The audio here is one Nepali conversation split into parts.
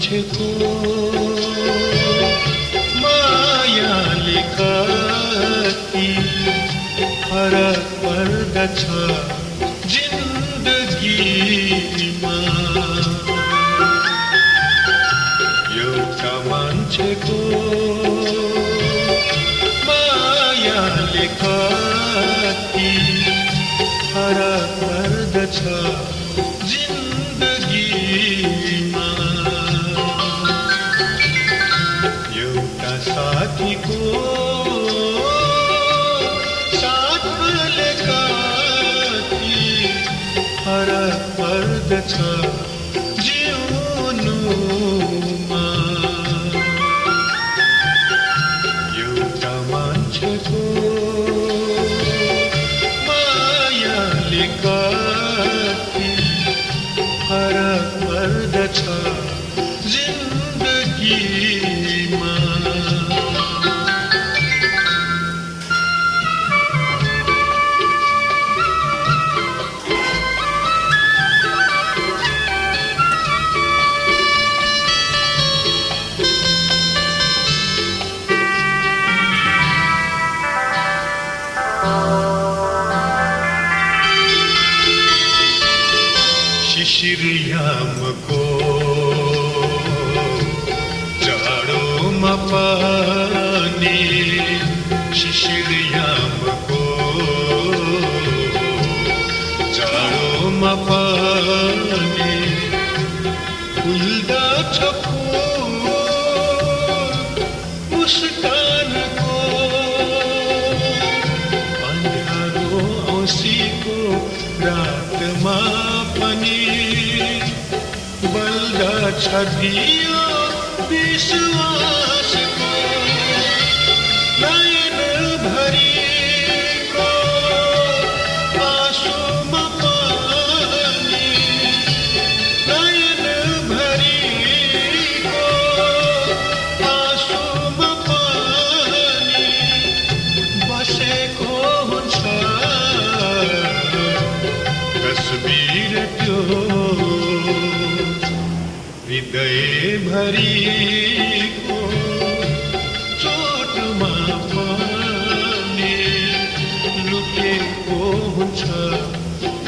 मान्छेको मायाले कति फरक पर्दछ जिन्दगीमा। एउटा मान्छेको मायाले कति फरक पर्दछ जिन्दगीमा। एउटा साथीको साथले कति फरक पर्दछ जिउनुमा। एउटा मान्छेको मायाले कति फरक पर्दछ जिन्दगीमा। शिशिरयामको जाडोमा पनि शिशिरयामको जाडोमा पनि फुल्दछ फुल मुस्कानको। अन्धारो औँसीको रातमा पनि बल्दछ दियो विश्वासको। नयन भरिको आँसुमा पनि नयन भरिको आँसुमा पनि बसेको हुन्छ तस्बिर त्यो हृदय भरिको चोटमा पनि लुकेको हुन्छ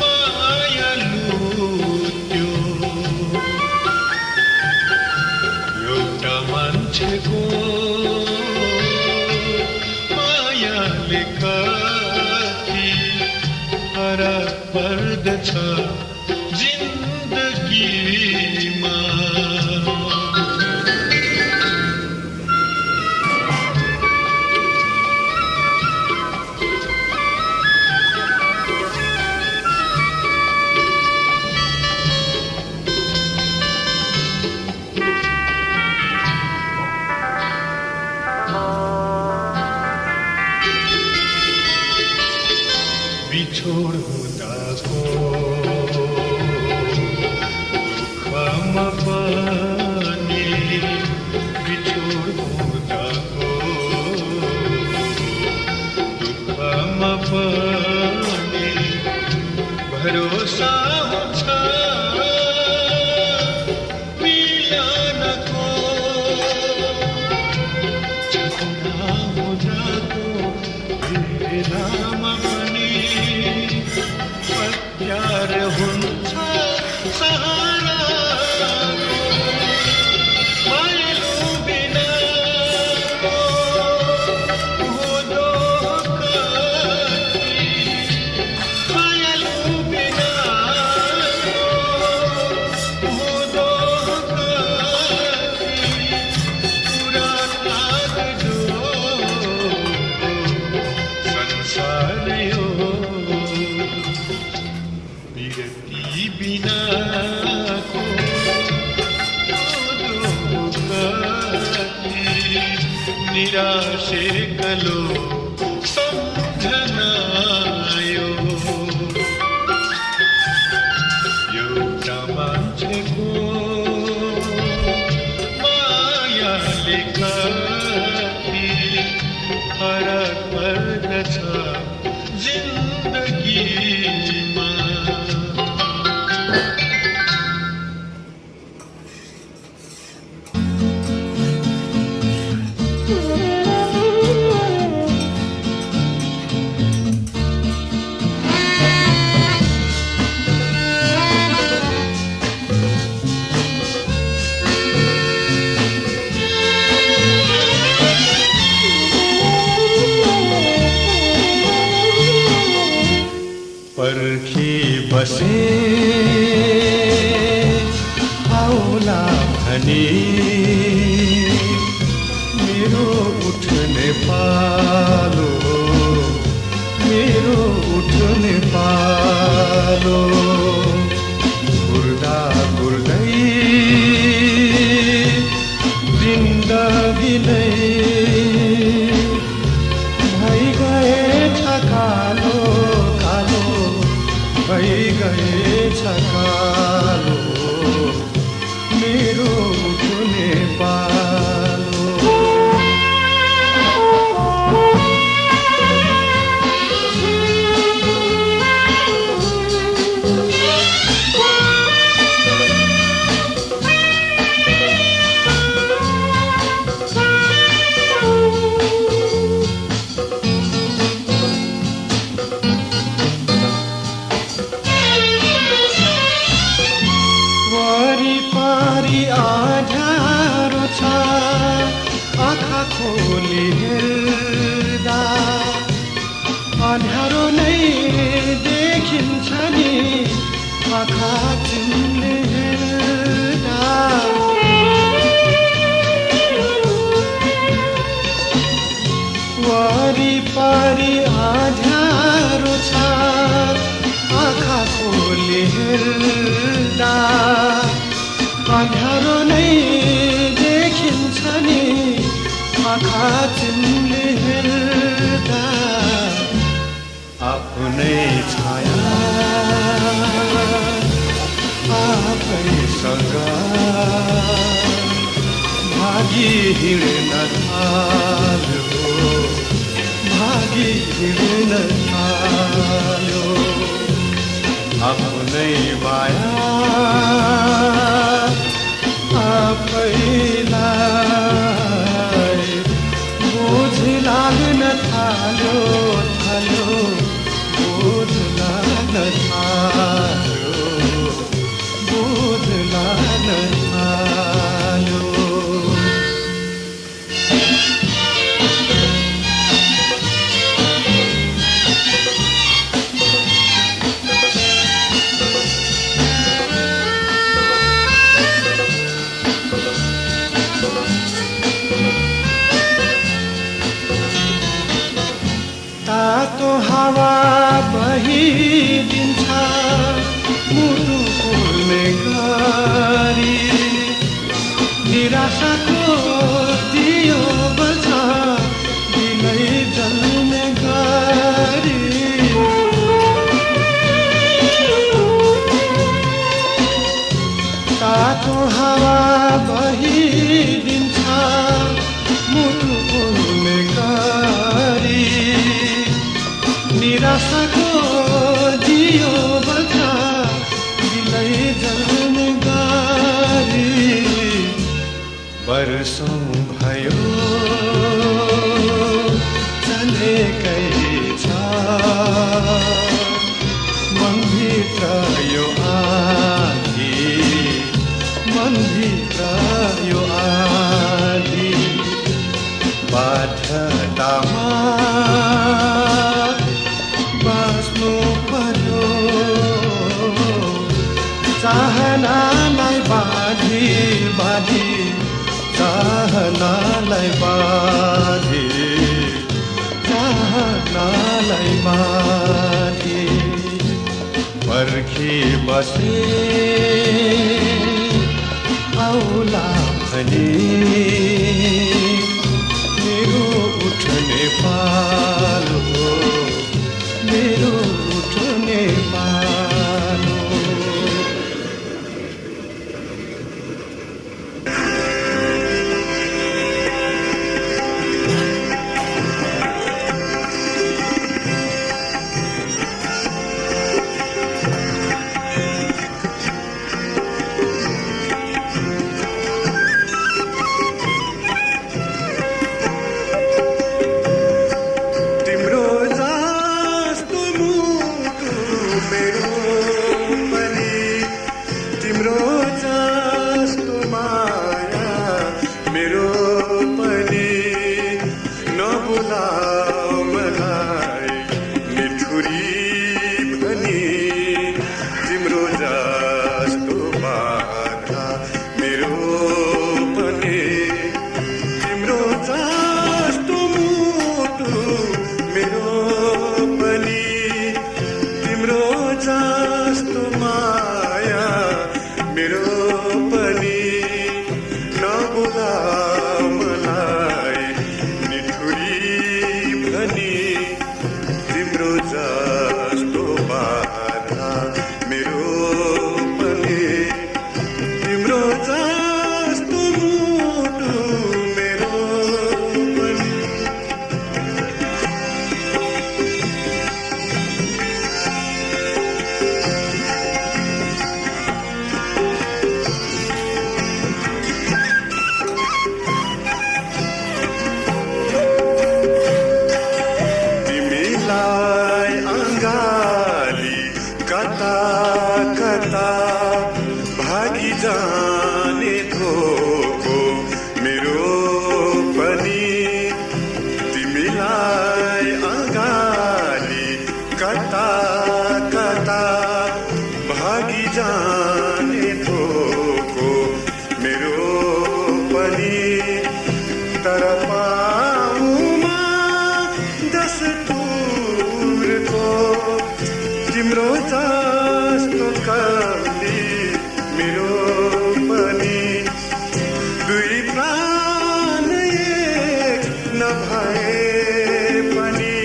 मायालु त्यो। एउटा मान्छेको मायाले कति फरक पर्दछ जिन्दगीमा। बिछोड हुँदाको दुःखमा पनि बिछोड हुँदाको दुःखमा पनि भरोसा हुन्छ मिलनको। झगडा हुँदाको बेलामा प्यार हुन्छ सहाराको। मायालु बिनाको हुँदो कति मायालु बिनाको हुँदो कति पुरा लाग्दो संसार यो। विरती बिनाको कति निराशे कलो सम्झनायो। एउटा मान्छेको मायाले कति फरक पर्दछ जिन्दगीमा। आउला भनी मेरो उठ्ने पालो मेरो उठ्ने पालो गुर्दा गुर्दै जिन्दगी नै भइ गएछ कालो कालो भइ गएछ कालो मेरो उठ्ने पालो आँध्यारो छ आँखा खोली हेर्दा अँध्यारो नै देखिन्छ नि आँखा चिम्ले हेर्दा वरिपरि आँध्यारो छ आँखा खोली हेर्दा अँध्यारो नै देखिन्छ नि आँखा चिम्ले हेर्दा आफ्नै छाया आफैसँग भागी हिँड्न थाल्यो भागी हिँड्न थाल्यो आफ्नै माया आफैलाई बोझ लाग्न थाल्यो थाल्यो बोझ लाग्न थाल्यो बोझ लाग्न थाल्यो तातो हावा बहिदिन्छ मुटु फुल्ने गरी निराशाको दियो बल्छ दिनै जल्ने गरी तातो हावा बहिदिन्छ मुटु फुल्ने गरी निराशाको दियो बल्छ दिलै जल्ने गरी वर्षौं भयो चलेकै छ मनभित्र यो आँधी मनभित्र यो आँधी बाध्यतामा बाँच्नु पर्यो चाहनालाई बाँधी बाँधी चाहनालाई बाँधी चाहनालाई बाँधी पर्खी बसे आउला भनी मेरो उठ्ने पालो मेरो उठ्ने पालो तिम्रो जस्तो मुटु मेरो माया मेरो पनि नबोला मलाई निठुरी भनी तिम्रो जस्तो बाधा मेरो पनि तिम्रो जस्तो मुटु मेरो पनि तिमीलाई अङ्गाली कता कता भागी जाने थोको मेरो पनि तिमीलाई अङ्गाली कता कता भागी जाने थोको मेरो पनि तर पाउमा दस्तुरको तिम्रो जस्तो कली मेरो पनि दुई प्राण एक नभए पनि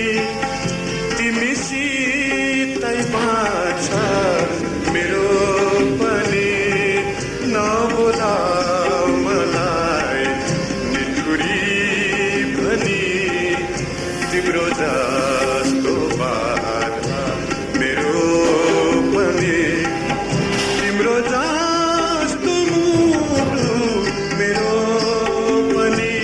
तिमीसितै बाँच्छ मेरो पनि नबोला मलाई निठुरी भनी तिम्रो जस्तो बाधा मेरो पनि तिम्रो जस्तो मुटु मेरो पनि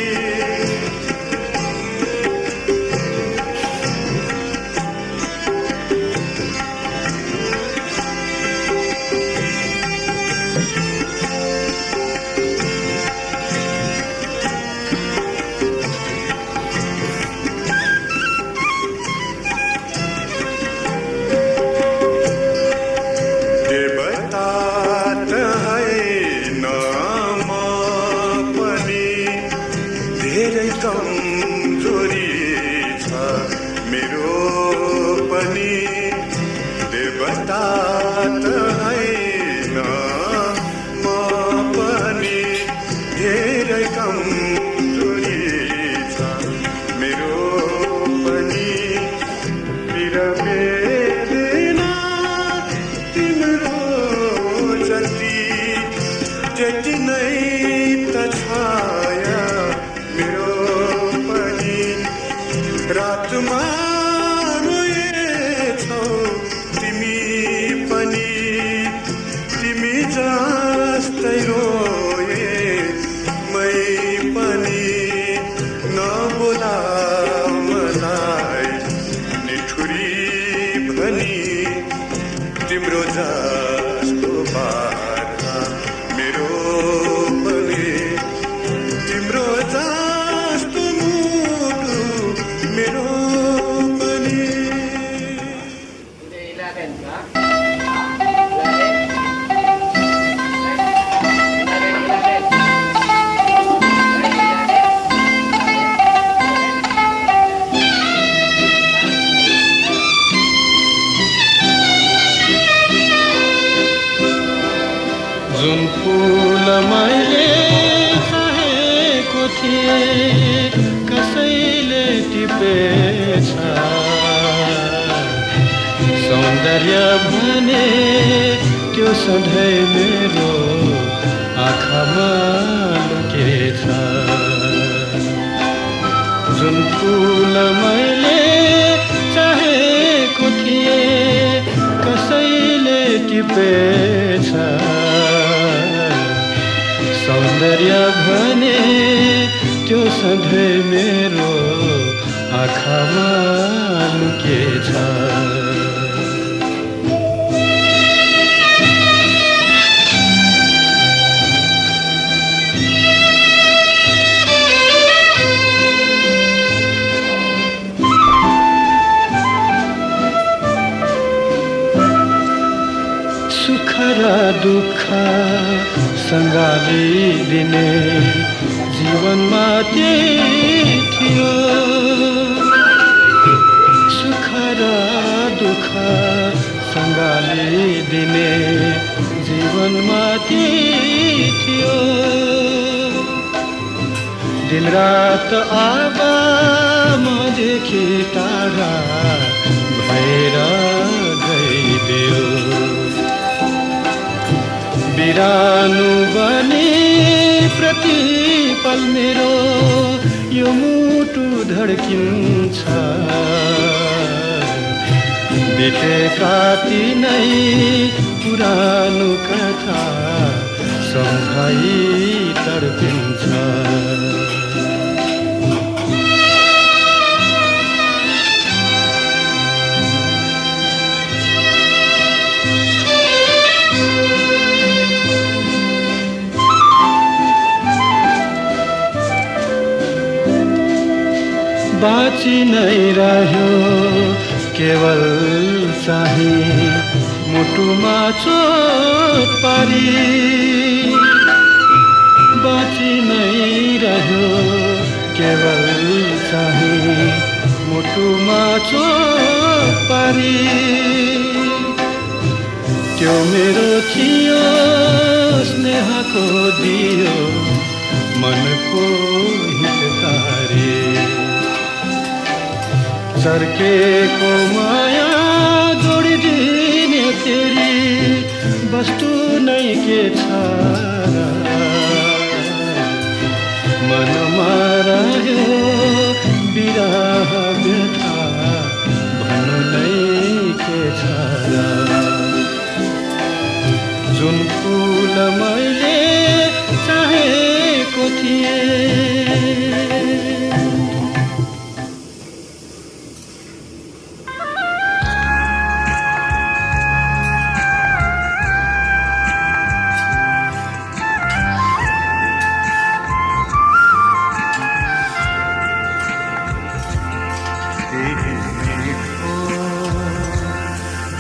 देवता त होइन म पनि धेरै कमजोरी छ मेरो पनि देवता त होइन म पनि धेरै कमजोरी छ मेरो पनि पिर वेदना तिम्रो जति त्यति नै त छाया मेरो पनि रातमा रोएछौ तिमी पनि तिमी जस्तै रोए मै पनि नबोला मलाई निठुरी भनी तिम्रो जस्तो बाधा मेरो पनि तिम्रो जस्तो मुटु मेरो पनि जुन फुल मैले चाहेको थिएँ कसैले टिपेछ सौन्दर्य भने त्यो सधैँ मेरो आँखामा लुकेछ जुन फुल मैले चाहेको थिएँ कसैले टिपेछ सौन्दर्य भने त्यो सधैँ मेरो आँखामा लुकेछ सुख र दुःख सँगालिदिने जीवनमा त्यही थियो सुख र दुःख सँगालिदिने जीवनमा थियो। दिनरात आवामदेखि टाढा भएर गइदियो। बिरानो बने प्रतिपल मेरो यो मुटु धड्किन्छ। बितेका तिनै पुरानो कथा सम्झाइ तड्पिन्छ। बाँची नै रह्यो केवल चाहिँ मुटुमा चोट पारी। बाँची नै रह्यो केवल चाहिँ मुटुमा चोट पारी। त्यो मेरो थियो स्नेहको दियो मनको हितकारी। चर्केको माया जोडिदिने तेरी वस्तु नै के छ र? मनमा रह्यो बिरह व्यथा भन्नु नै के छ र? जुन फुल मैले चाहेको थिएँ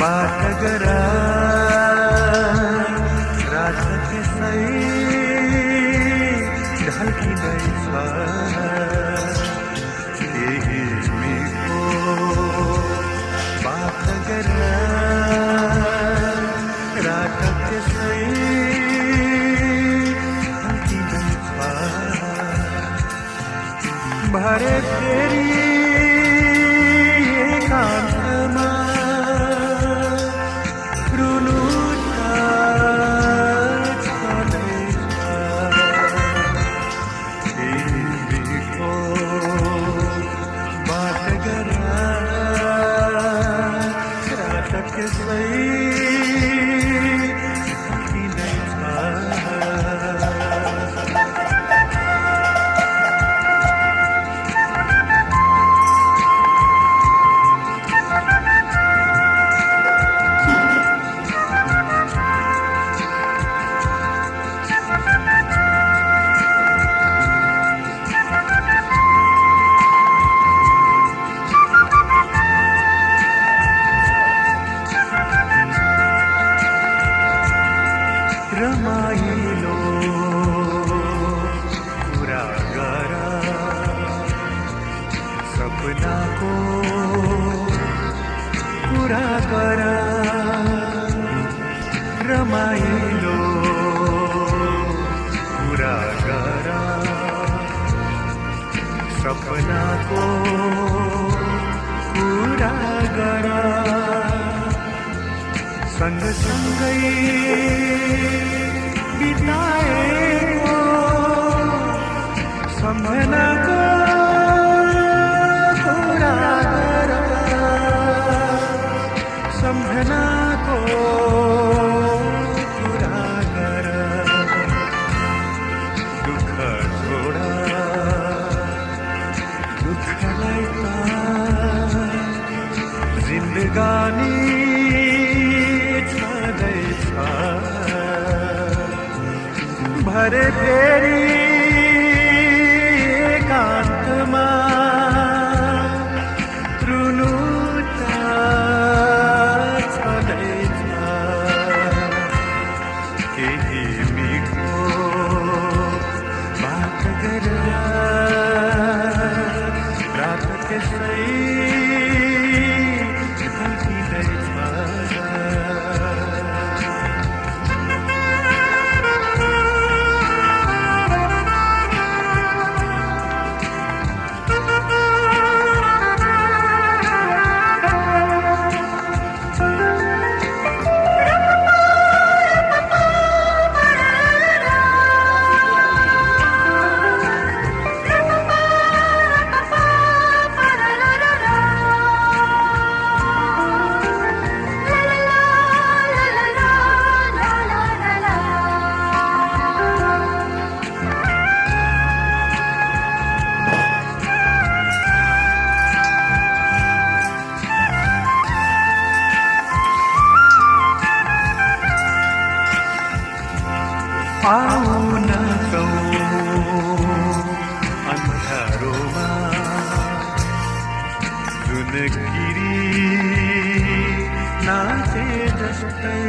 बात गरा रात त्यसै ढल्किँदैछ। केही मिठो बात गरा रात त्यसै ढल्किँदैछ। भरे फेरि एकान्तमा रमाइलो कुरा गर सपनाको कुरा गर। रमाइलो कुरा गर सपनाको कुरा गर। सँगसँगै बिताएको सम्झनाको कुरा गर। सम्झनाको कुरा गर। दुःख छोड दुःखलाई जिन्दगानी भरे फेरि एकान्तमा रुनु त छँदैछ। केही मिठो बात गरेर रात त्यसै ढल्किँदैछ। आउन जाऊँ अन्धारोमा जुन गिरी नाचे जस्तै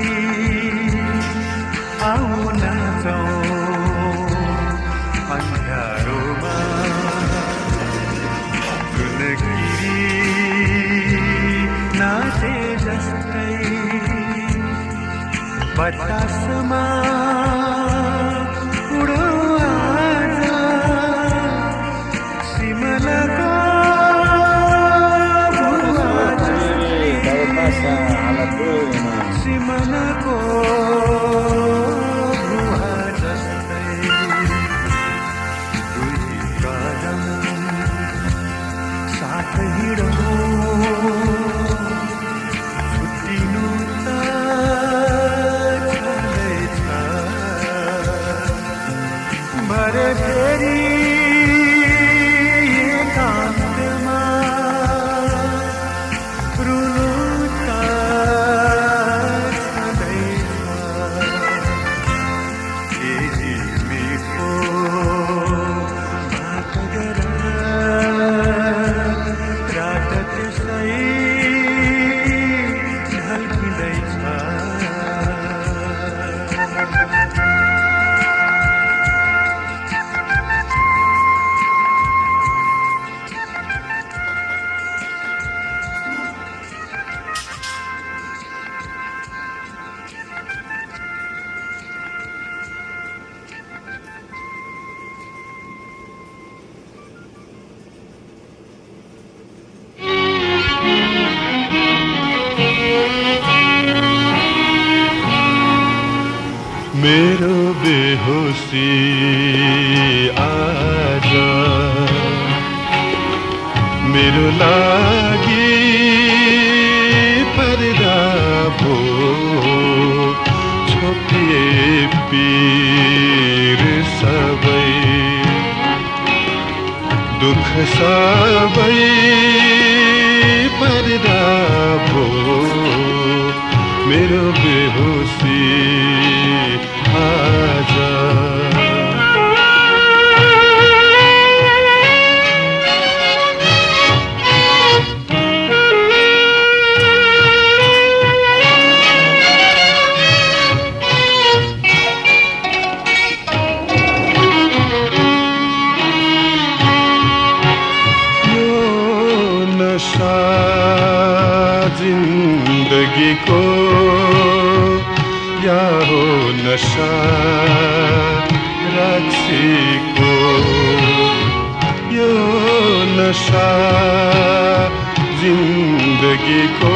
आउन जाऊँ अन्धारोमा जुन गिरी नाचे जस्तै बतासमा उडो आज सिमलाको भुवा सिमलाको भुवा जस्तै दुई कदम साथ हिँडौँ छुट्टिनु त छँदैछ भरे फेरि एकान्तमा रुनु त छँदैछ यही मिठो बात गर रात त्यसै ढल्किँदैछ मेरो बेहोसी आज मेरो लागि पर्दा भो छोपिए पीर सबै दुख सबै पर्दा भो मेरो बेहोसी आज नशा जिन्दगीको या हो नशा रक्सीको यो नशा जिन्दगीको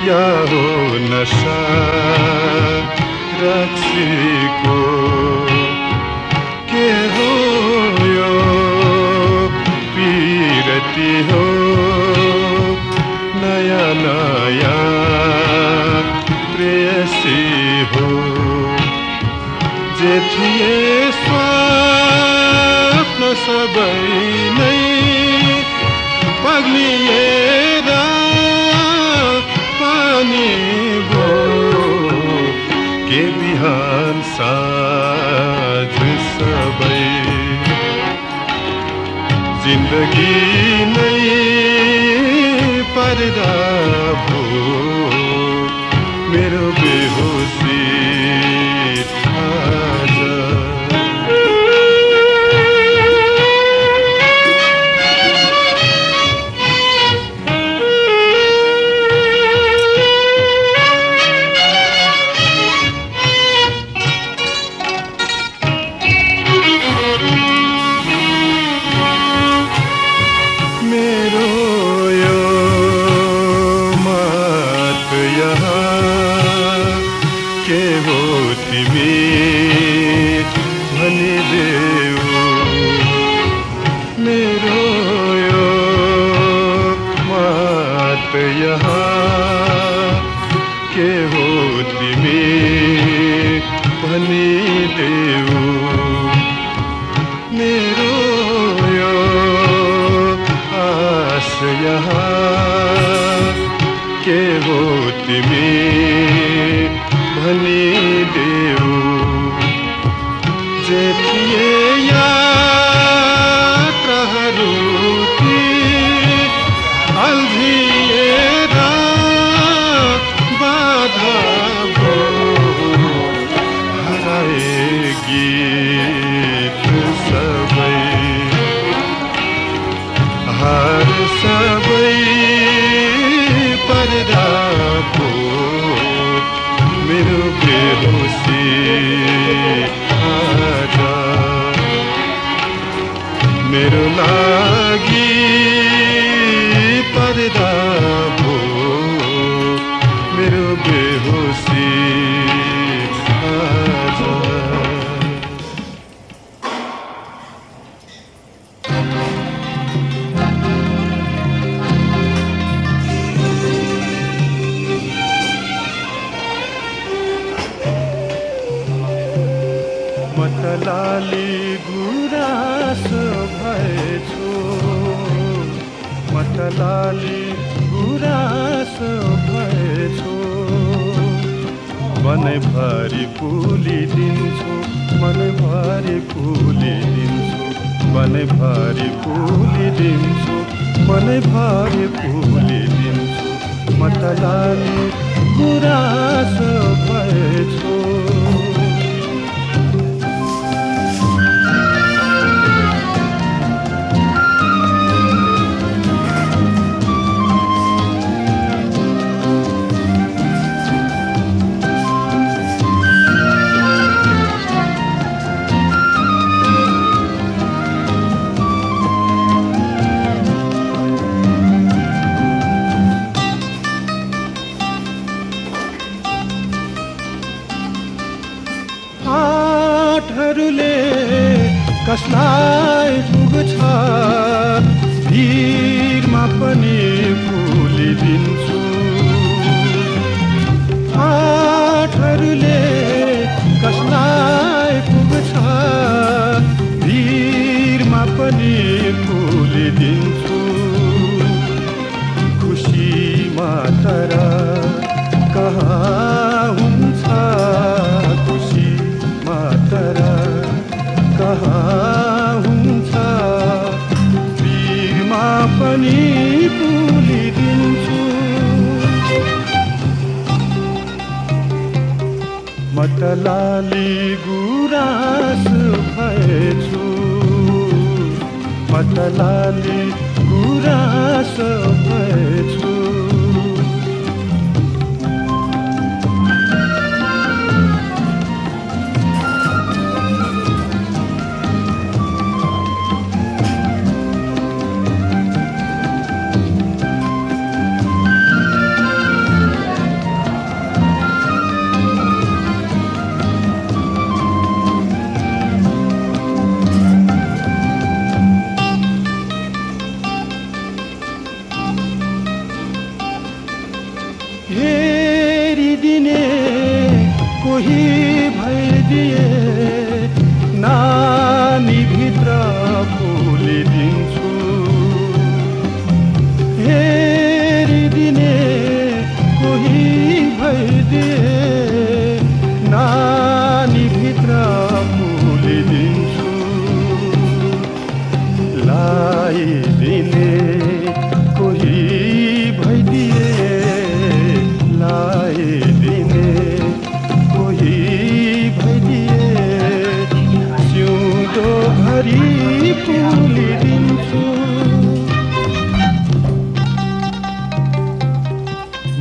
या हो नशा रक्सीको के हो यो पीरती हो नया नया प्रेयसी हो जे थिए स्वप्न सबै नै पग्लिएर पानी भयो के बिहान साँझ सबै जिन्दगी नै पर्दा भो मेरो बेहोसी आज मेरो यो मात यहाँ के हो तिमी भनिदेऊ मेरो यो मात यहाँ के हो तिमी भनिदेऊ मेरो यो आस यहाँ के हो तिमी भनिदेऊ जे थिए यात्राहरू ती अल्झिएर बाधा भयो हराए गीत सबै हार सबै पर्दा पो मेरो बेहोसी आज मेरो लागि पर्दा पो मेरो बेहोसी आज मतलाली गुराँसो भएछु मतलाली गुराँसो भएछु मनैभरि फुलिदिन्छु मनैभरि फुलिदिन्छु मनैभरि फुलिदिन्छु मनैभरि फुलिदिन्छु मतलाली गुराँसो भएछु आठहरूले कसलाई पुग्छ भिरमा पनि फुलिदिन्छु आठहरूले कसलाई पुग्छ भिरमा पनि फुलिदिन्छु खुसी मात्र कहाँ हुन्छ खुसी मात्र कहाँ हुन्छ भिरमा पनि फुलिदिन्छु मतलाली गुराँस भएछु मतलाली गुराँस भएछु हेरिदिने कोही भइदिए नानीभित्र फुलिदिन्छु हेरिदिने कोही भइदिए नानीभित्र फुलिदिन्छु लाइदिने कोही भइदिए लाइदिने कोही भइदिए सिउँदोभरि फुलिदिन्छु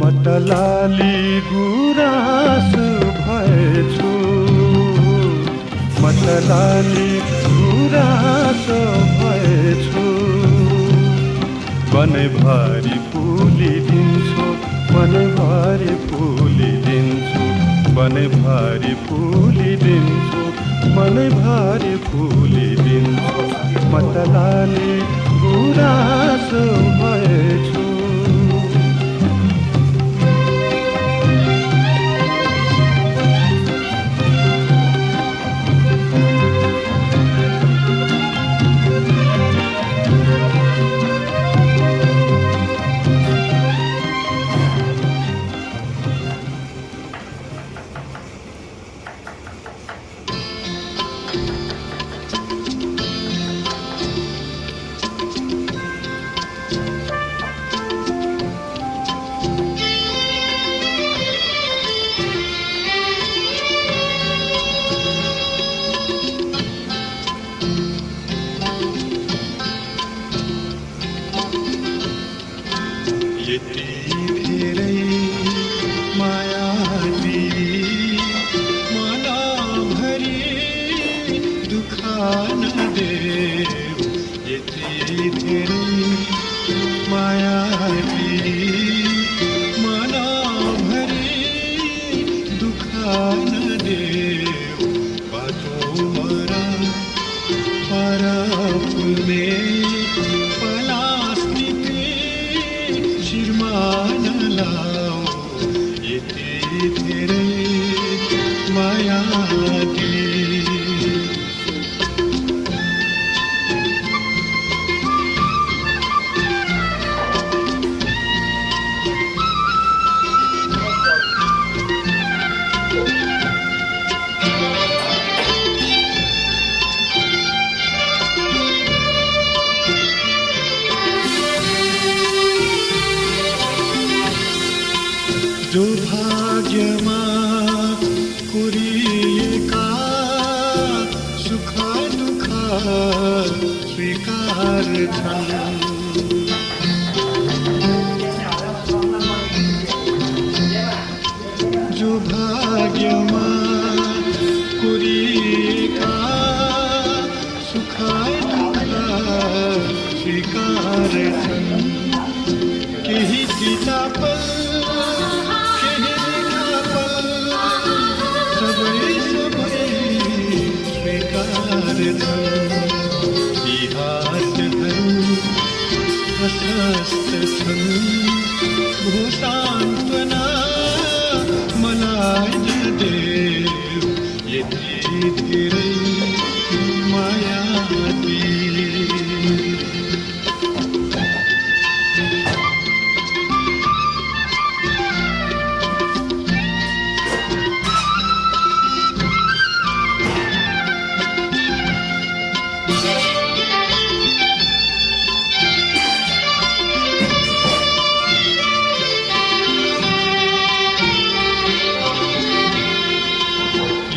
मतलाली गुराँस भएछु मतलाली गुराँस भएछु मनैभरि फुलिदिन्छु मनैभरि फुलिदिन्छु मनैभरि फुलिदिन्छु मनैभरि फुलिदिन्छु मतलाली गुराँस भएछु माया दी। जो भाग्यमा कुरिएका सुख दुःख स्वीकार छन्। जो भाग्यमा कुरिएका सुख दुःख स्वीकार छन्। केही चिता पल प्रशस्त छन्। हो सान्त्वना मलाई नदेऊ यति धेरै माया दी।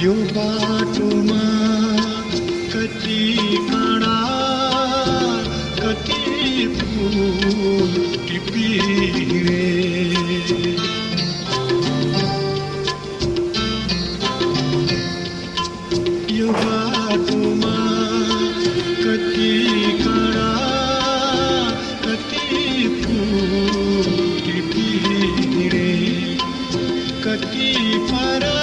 यो बाटोमा कति काँडा कति फूल टिपिरे। यो बाटोमा कति काँडा कति फूल टिपिरे। कति परा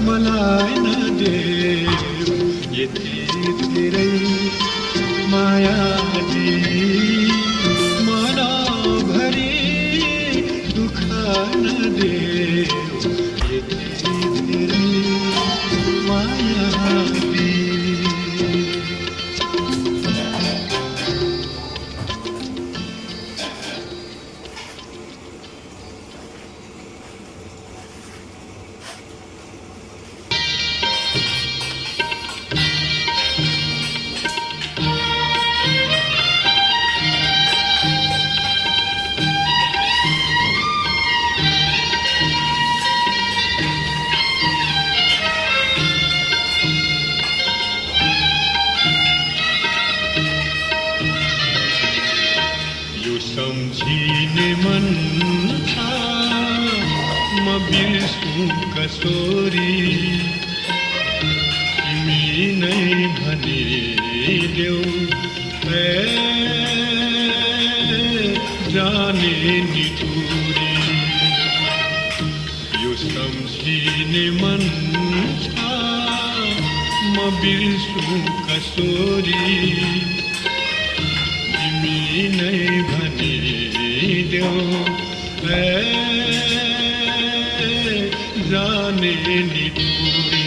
मलाई नदेऊ यति धेरै माया दी। मनभरि दुःख नदेऊ यति धेरै माया दी। सम्झिने मन छ म बिर्सु कसोरी। तिमी नै भनिदेऊ जाने निठुरी। यो सम्झिने मन छ म बिर्सु कसोरी। तिमी नै भनिदेऊ जाने निठुरी।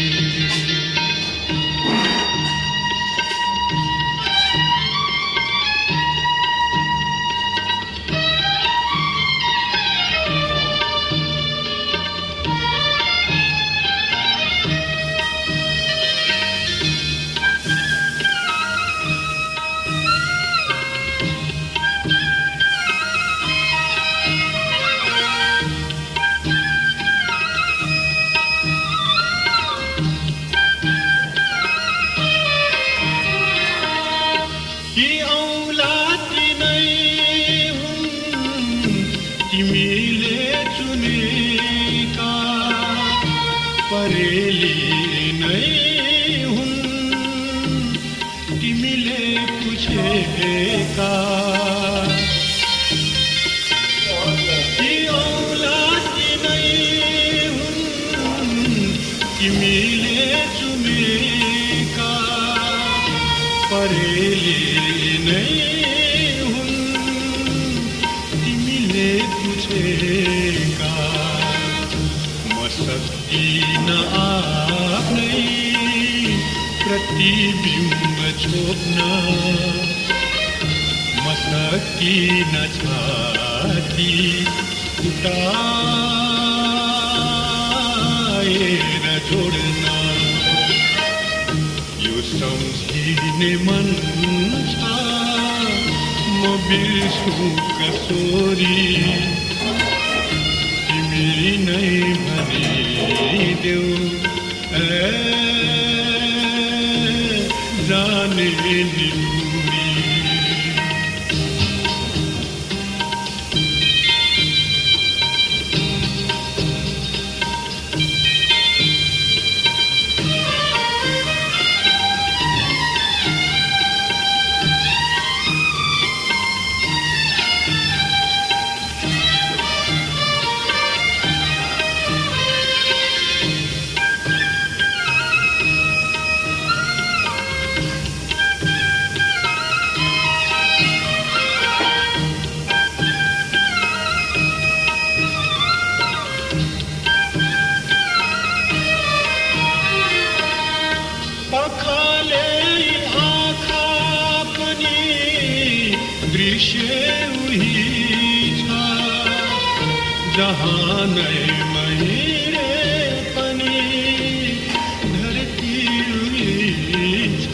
तिमीले चुनेका परेली नै हुन्, तिमीले पुछेका ती औलादी नै हुन्, तिमीले चुमेका परेली नै हुन्, तिमीले पुछेका म सक्दिन आफ्नै प्रतिबिम्ब छोप्न, म सक्दिन छाती उठाएर जोड्न। यो सम्झिने मन छ म बिर्छु कसोरी, तिमी नै भनिदेऊ जाने नि दूरी। पखाले आँखा पनि दृश्य उही छ, जहाँ नै महिरे पनि धरती उही छ।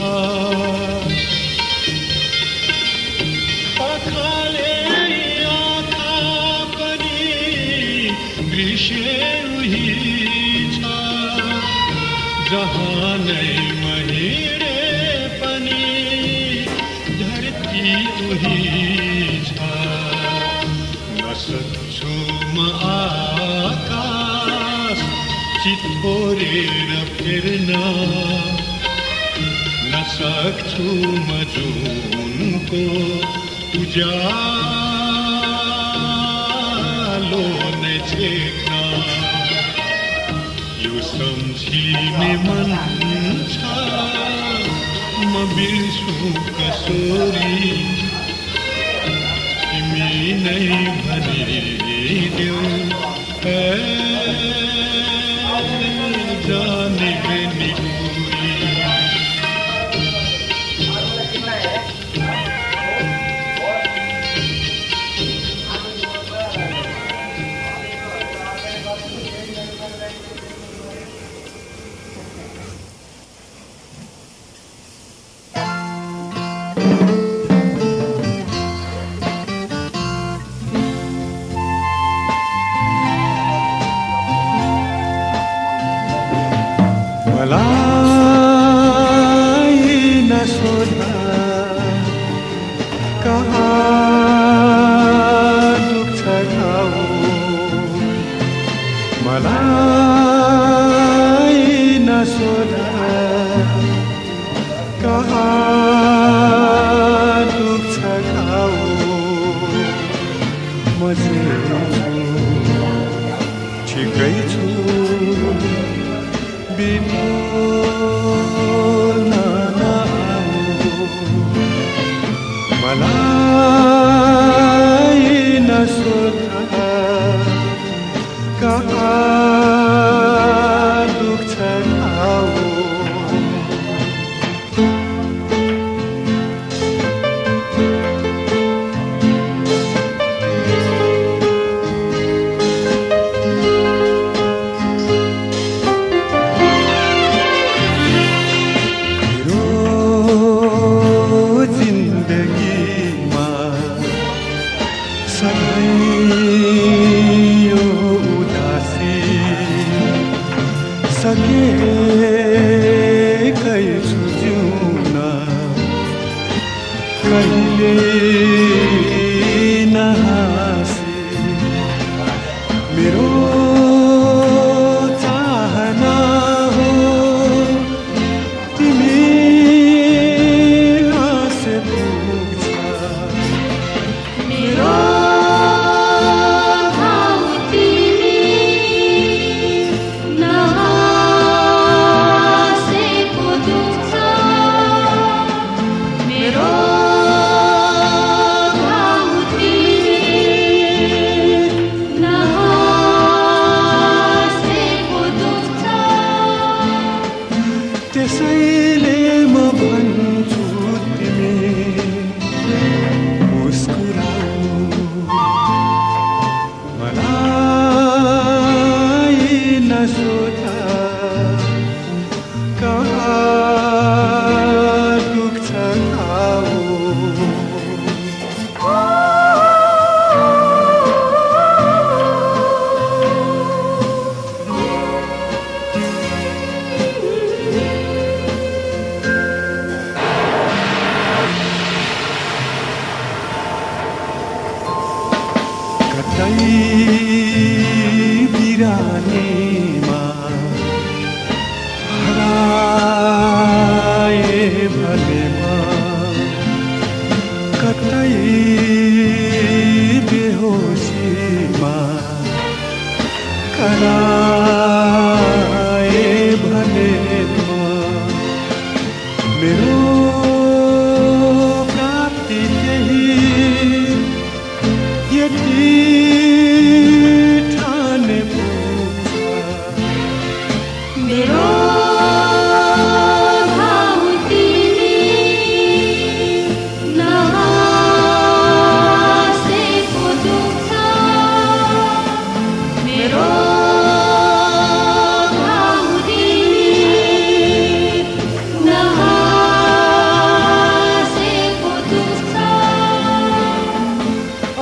पखाले आँखा पनि दृश्य उही छ, जहाँ नै महिरे पनि धरती उही छ। नसक्छु म आकाश चितोरेर फेर्न, नसक्छु म जुनको उज्यालो नै छेक्न। यो सम्झिने मन छ म बिर्छु कसोरी, तिमी नै भनिदेऊ जाने नि दूरी। मलाई नसोधा कहाँ दुख्छ घाउ, मलाई नसोधा कहाँ दुख्छ घाउ। म ठिकै छु बिनोल्न नआऊ, मलाई नसोधा कहाँ दुख्छ घाउ। सकेकै छु जिउन कहिले नहाँसी, मेरो चाहना हो तिमी हाँसे पुग्छ, मेरो घाउ तिमी नहाँ नसोधा कहाँ दुख्छ घाउ कतै बिरानीमा हराए भनेमा कतै बेहोसीमा कराए भनेमा मेरो प्राप्ति त्यही यति ठाने पुग्छ मेरो घाउ तिमी नहाँसेको दुख्छ मेरो घाउ तिमी नहाँसेको दुख्छ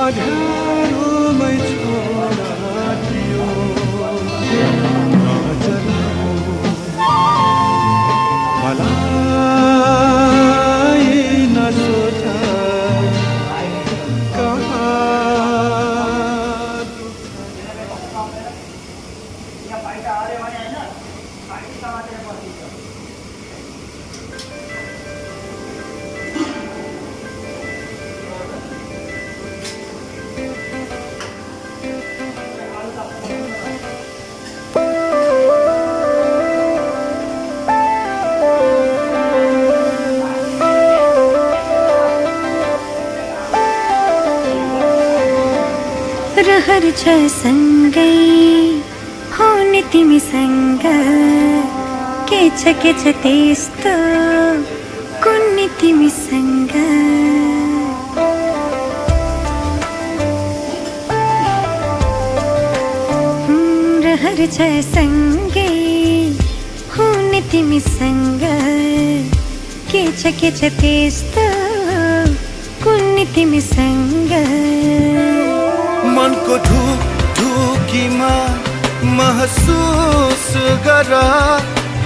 अँध्यारोमै छोरा दियो नजलाऊ मलाई नसोधा कहाँ रहर छ सँगै हुने तिमीसँग के छ त्यस्तो कुन्नी तिमीसँग रहर छ सँगै हुने तिमीसँग के छ त्यस्तो कुन्नी तिमीसँग मनको ढुकीमा महसुस गर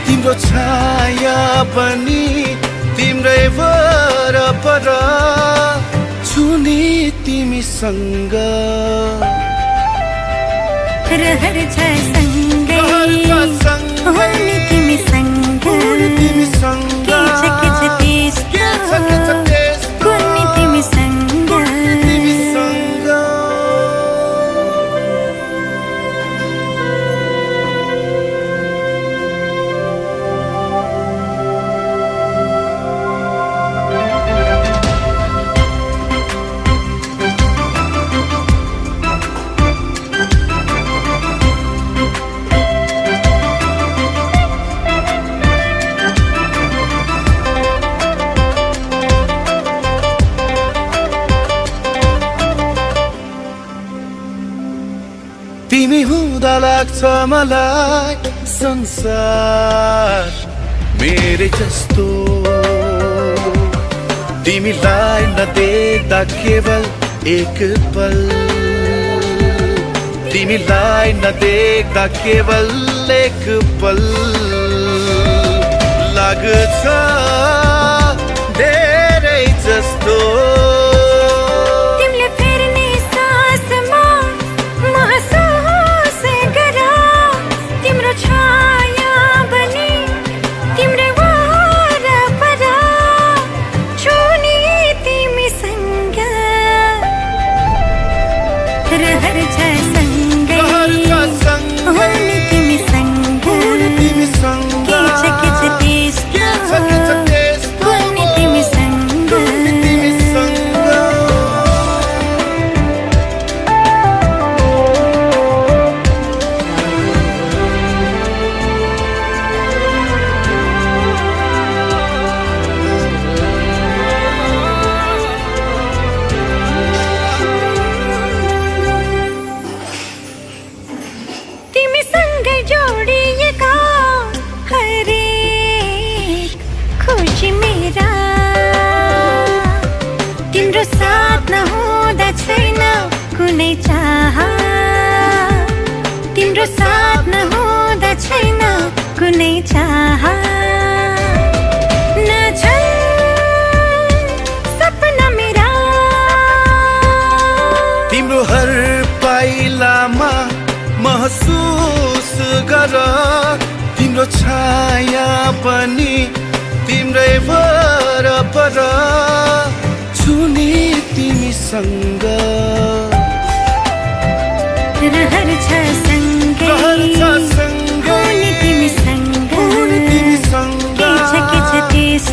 तिम्रो छाया पनि तिम्रै वरपर छुनी तिमीसँग रहर छ सँगै हुने तिमीसँग के छ त्यस्तो कुन्नी तिमीसँग तिमी हुँदा लाग्छ मलाई संसार मेरै जस्तो तिमीलाई नदेख्दा केवल एक पल तिमीलाई नदेख्दा केवल एक पल लाग्छ धेरै जस्तो रहर छ सँगै हुने तिमीसँग के छ त्यस्तो कुनै चाह नछन् सपना मेरा। तिम्रो हर पाइलामा महसुस गर, तिम्रो छाया पनि तिम्रै वरपर छुने तिमीसँग। रहर छ सँगै हुने तिमीसँग,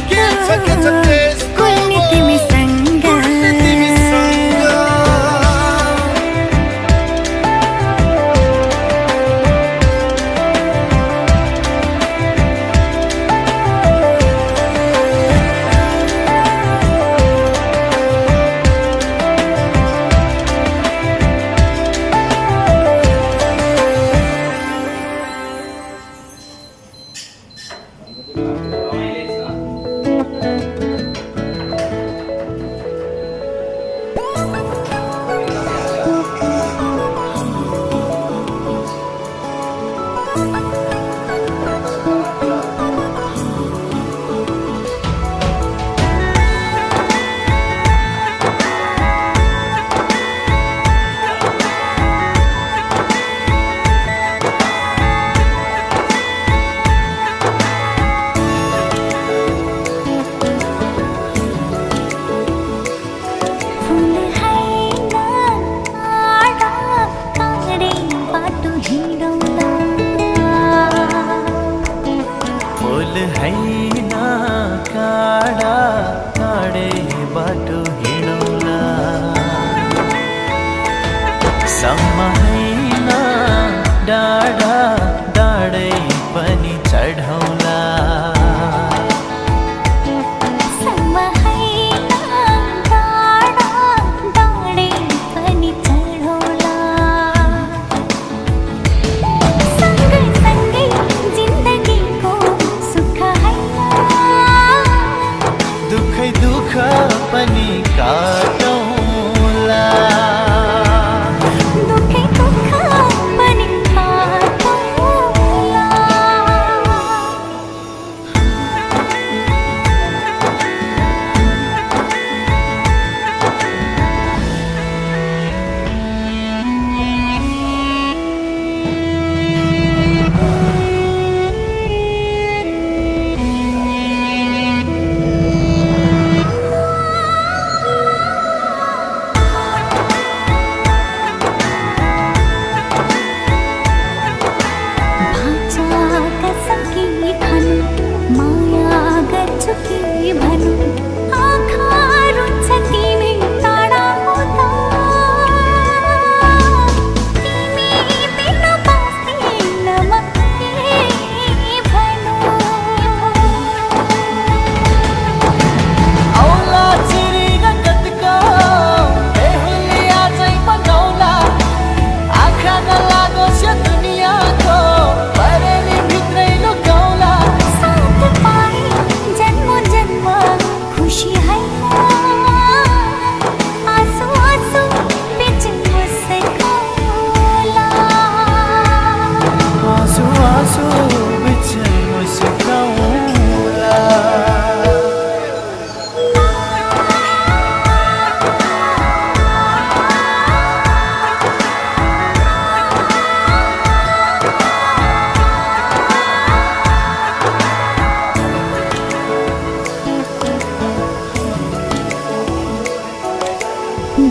के छ त्यस्तो कुनै तिमीसँग। फूल हैन काडा काडे बाटो हिँडौला, सम्म हैन डाडा डाडै पनि चढौला। दुख पनि काटौला, दुखै दुख पनि काटौला।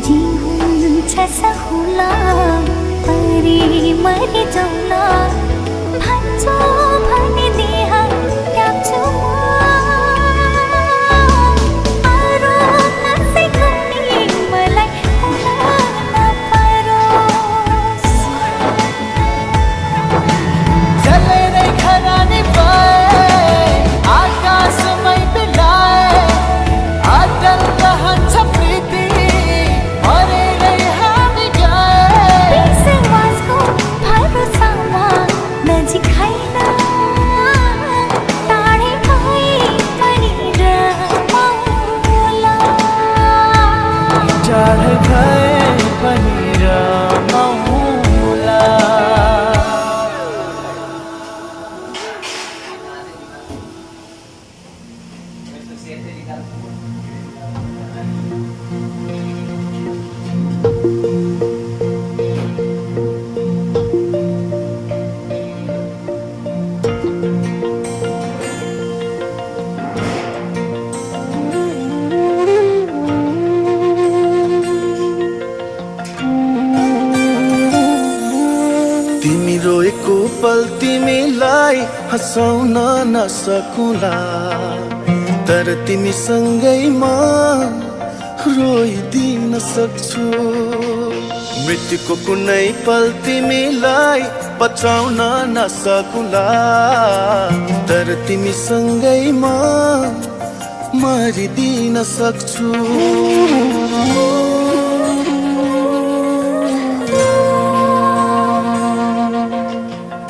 जीवन छ सहुला परे मरि जाउला, भन्छौ भने देह त्याग्छु अरू कसैको नि मलाई नपरोस्। जलेरै खरानी पाए आकाशमै बिलाए, अटल रहन्छ प्रीति मरेरै हामी गए। विश्वासको भरोसामा नजिक हैन, टाढै भए पनि रमाउला। टाढै भए पनि रमाउला। तिमीलाई हँसाउन नसकुला तर तिमीसँगै म रोइदिन सक्छु मृत्युको कुनै पल तिमीलाई बचाउन नसकुला तर तिमीसँगै म मरिदिन सक्छु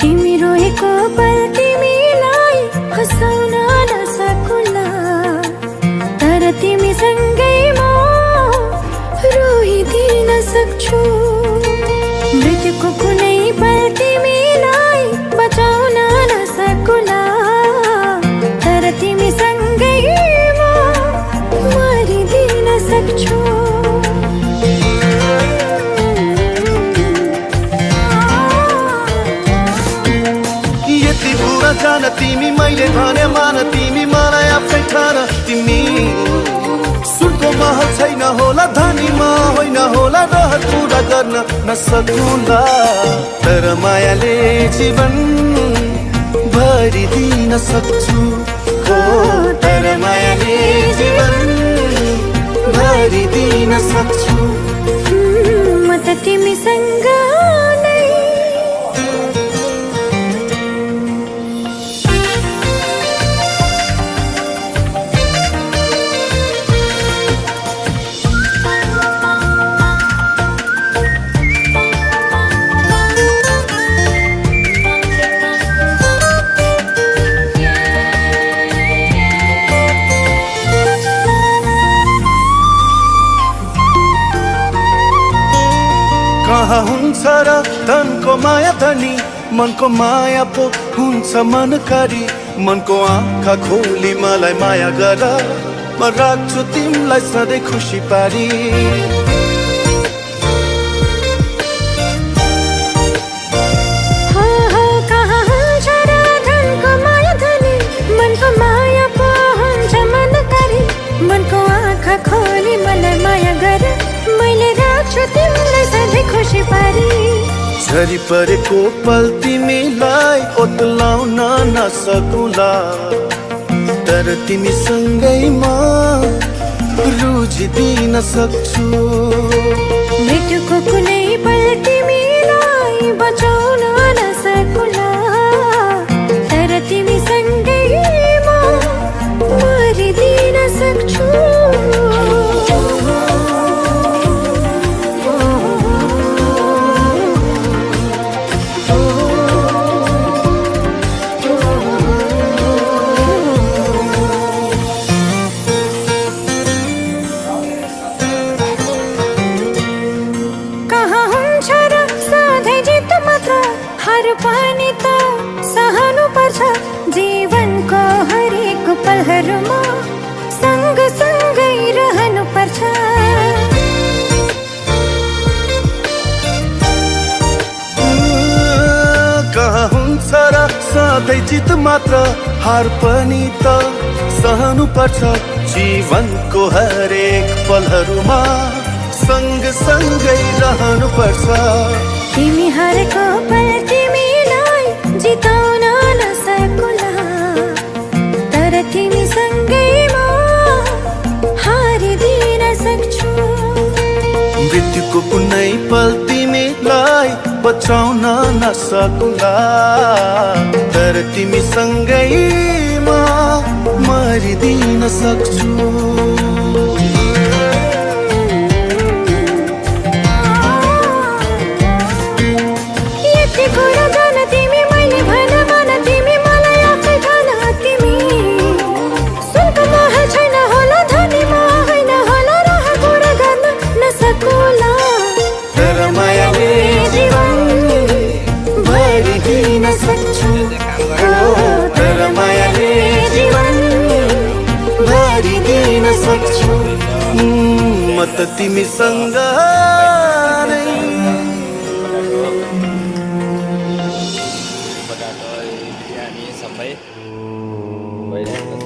तिमी रोएको पल तिमीलाई हँसाउन नसकुला तर तिमीसँगै म रोइदिन सक्छु मृत्युको कुनै पल तिमीलाई बचाउन नसकुला तर तिमीसँगै म मरिदिन सक्छु यति बुरा जान तिमी मैले भने मान तिमी मलाई आफै ठान तिमी सुनको महल छैन होला धनीमा होइन होला रहर पुरा गर्न नसकुला तर मायाले जीवन भरिदिन सक्छु हो तर मायाले जीवन भरिदिन सक्छु म त तिमीसँग नै कहाँ हुन्छ र धनको माया धनी मनको माया पो हुन्छ मनकारी मनको आँखा खोली मलाई माया गर म राख्छु तिमीलाई सधैँ खुसी पारी कहाँ हुन्छ र धनको माया धनी मनको माया पो हुन्छ मनकारी मनको आँखा खोली मलाई माया गर मैले राख्छु तिमीलाई सधैँ खुसी पारी झरी परेको पल तिमीलाई ओत्लाउन नसकुला तर तिमीसँगै म रुझिदिन सक्छु मृत्युको कुनै पल तिमीलाई बचाउन नसकुला तर तिमीसँगै म मरिदिन सक्छु पनि त सहनु पर्छ जीवनको हरेक पलहरूमा सँग सँगै रहनु पर्छ कहाँ हुन्छ र सधैँ जित मात्र हार पनि त सहनु पर्छ जीवनको हरेक पलहरूमा सँग सँगै रहनु पर्छ तिमी हारेको पल तिमीलाई जिताउन नसकुला तर तिमीसँगै म हारिदिन सक्छु मृत्युको कुनै पल तिमीलाई बचाउन नसकुला तर तिमीसँगै म मरिदिन सक्छु म त तिमीसँग नै बिरयानी सबै भइरहेको